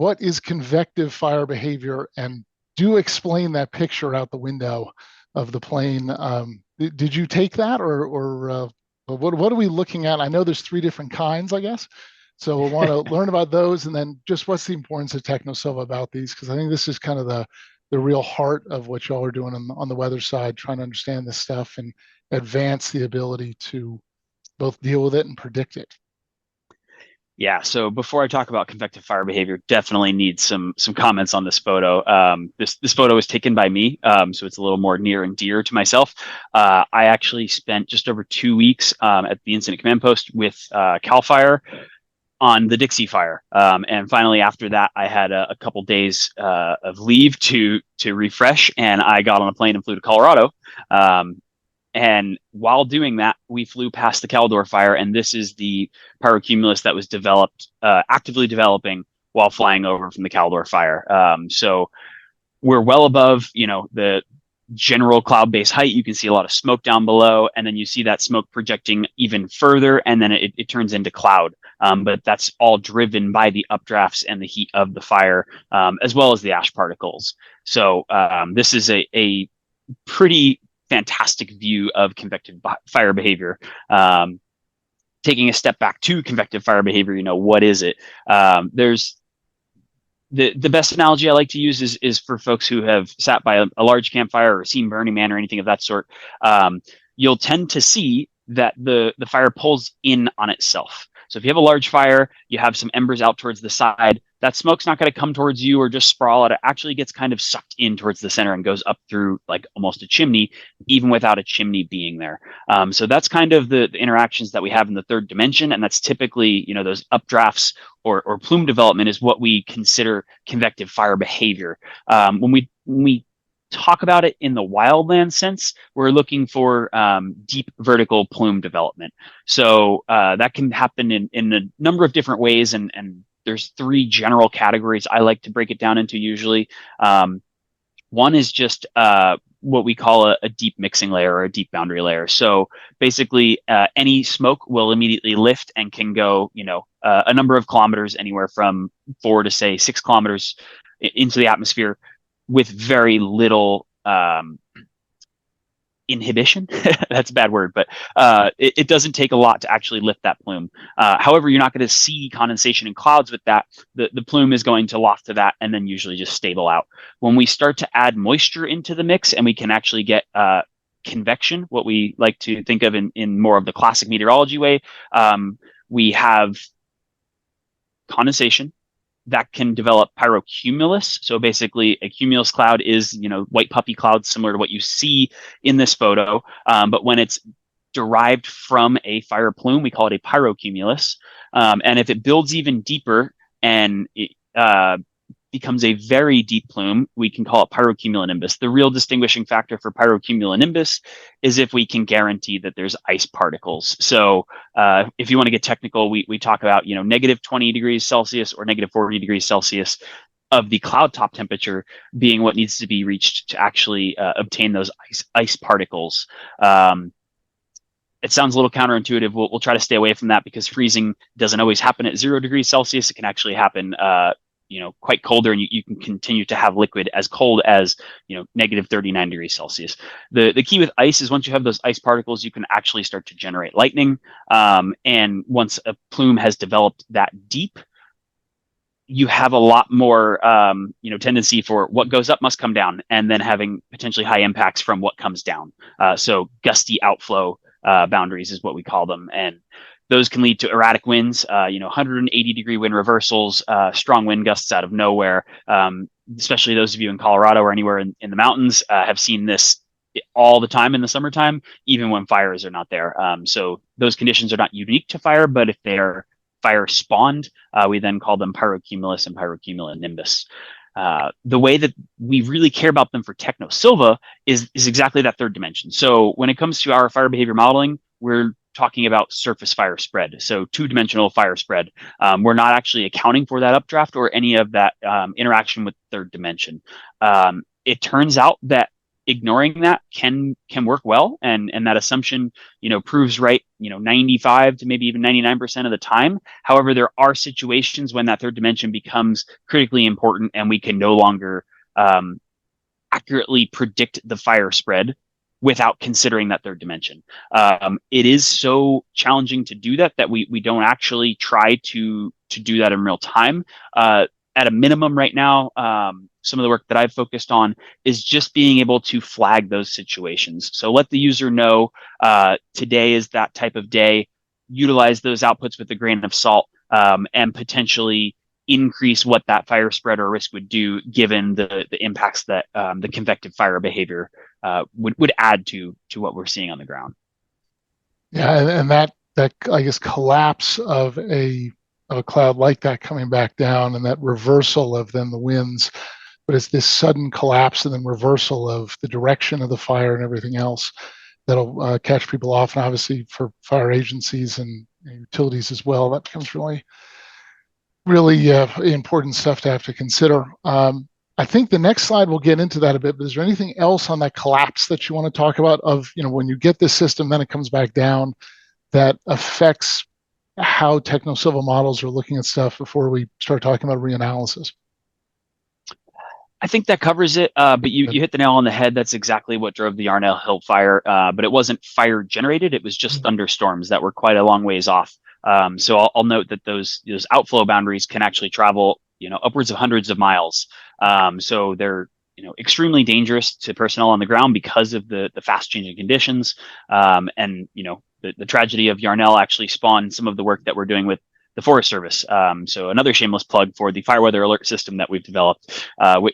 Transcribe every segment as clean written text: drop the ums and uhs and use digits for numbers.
what is convective fire behavior, and do explain that picture out the window of the plane. Did you take that, or what are we looking at? I know there's 3 different kinds, I guess. So we'll want to learn about those, and then just what's the importance of Technosylva about these, because I think this is kind of the real heart of what y'all are doing on the weather side, trying to understand this stuff and advance the ability to both deal with it and predict it. Yeah, so before I talk about convective fire behavior, definitely need some comments on this photo. This photo was taken by me, so it's a little more near and dear to myself. I actually spent just over 2 weeks at the incident command post with Cal Fire on the Dixie fire, and finally after that, I had a couple days of leave to refresh, and I got on a plane and flew to Colorado. And while doing that, we flew past the Caldor fire, and this is the Pyro-Cumulus that was developed, actively developing while flying over from the Caldor fire. So we're well above, the general cloud-based height. You can see a lot of smoke down below, and then you see that smoke projecting even further, and then it turns into cloud. But that's all driven by the updrafts and the heat of the fire, as well as the ash particles. So this is a pretty fantastic view of convective fire behavior. Taking a step back to convective fire behavior, what is it? There's the best analogy I like to use is for folks who have sat by a large campfire or seen Burning Man or anything of that sort. You'll tend to see that the fire pulls in on itself. So if you have a large fire, you have some embers out towards the side, that smoke's not going to come towards you or just sprawl out. It actually gets kind of sucked in towards the center and goes up through like almost a chimney, even without a chimney being there. So that's kind of the interactions that we have in the 3rd dimension. And that's typically, those updrafts or plume development is what we consider convective fire behavior. When we talk about it in the wildland sense, we're looking for deep vertical plume development. So that can happen in a number of different ways, and there's 3 general categories I like to break it down into usually. One is just what we call a deep mixing layer or a deep boundary layer. So basically, any smoke will immediately lift and can go, a number of kilometers, anywhere from 4 to say 6 kilometers into the atmosphere with very little inhibition. That's a bad word, but it doesn't take a lot to actually lift that plume. However, you're not going to see condensation in clouds with that. The plume is going to loft to that and then usually just stable out. When we start to add moisture into the mix and we can actually get convection, what we like to think of in more of the classic meteorology way, we have condensation that can develop Pyro-Cumulus. So basically a cumulus cloud is, white puffy clouds similar to what you see in this photo. But when it's derived from a fire plume, we call it a Pyro-Cumulus. And if it builds even deeper and it becomes a very deep plume, we can call it Pyro-Cumulonimbus. The real distinguishing factor for Pyro-Cumulonimbus is if we can guarantee that there's ice particles. So if you want to get technical, we talk about negative 20 degrees Celsius or negative 40 degrees Celsius of the cloud top temperature being what needs to be reached to actually obtain those ice particles. It sounds a little counterintuitive. We'll try to stay away from that because freezing doesn't always happen at 0 degrees Celsius. It can actually happen quite colder, and you can continue to have liquid as cold as negative 39 degrees Celsius. The key with ice is once you have those ice particles, you can actually start to generate lightning. And once a plume has developed that deep, you have a lot more tendency for what goes up must come down, and then having potentially high impacts from what comes down. So gusty outflow boundaries is what we call them, and those can lead to erratic winds, 180-degree wind reversals, strong wind gusts out of nowhere. Especially those of you in Colorado or anywhere in the mountains have seen this all the time in the summertime, even when fires are not there. So those conditions are not unique to fire, but if they are fire spawned, we then call them Pyro-Cumulus and Pyro-Cumulonimbus. The way that we really care about them for Technosylva is exactly that 3rd dimension. So when it comes to our fire behavior modeling, we're talking about surface fire spread, so 2-dimensional fire spread. We're not actually accounting for that updraft or any of that interaction with 3rd dimension. It turns out that ignoring that can work well, and that assumption proves right 95 to maybe even 99% of the time. However, there are situations when that third dimension becomes critically important and we can no longer um, accurately predict the fire spread without considering that third dimension. It is so challenging to do that we don't actually try to do that in real time. At a minimum right now, some of the work that I've focused on is just being able to flag those situations. So let the user know today is that type of day, utilize those outputs with a grain of salt, and potentially increase what that fire spread or risk would do given the impacts that the convective fire behavior would add to what we're seeing on the ground. Yeah, and that I guess collapse of a cloud like that coming back down, and that reversal of then the winds, but it's this sudden collapse and then reversal of the direction of the fire and everything else that'll catch people off, and obviously for fire agencies and utilities as well, that becomes really important stuff to have to consider. I think the next slide we'll get into that a bit, but is there anything else on that collapse that you want to talk about of, when you get this system, then it comes back down, that affects how Technosylva models are looking at stuff before we start talking about reanalysis? I think that covers it. But you hit the nail on the head. That's exactly what drove the Yarnell Hill fire. But it wasn't fire generated. It was just thunderstorms that were quite a long ways off. So I'll note that those outflow boundaries can actually travel, upwards of hundreds of miles. So they're extremely dangerous to personnel on the ground because of the fast changing conditions. And the tragedy of Yarnell actually spawned some of the work that we're doing with the Forest Service. So another shameless plug for the fire weather alert system that we've developed,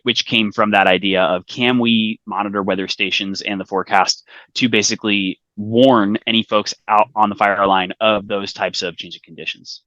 which came from that idea of, can we monitor weather stations and the forecast to basically warn any folks out on the fire line of those types of changing conditions?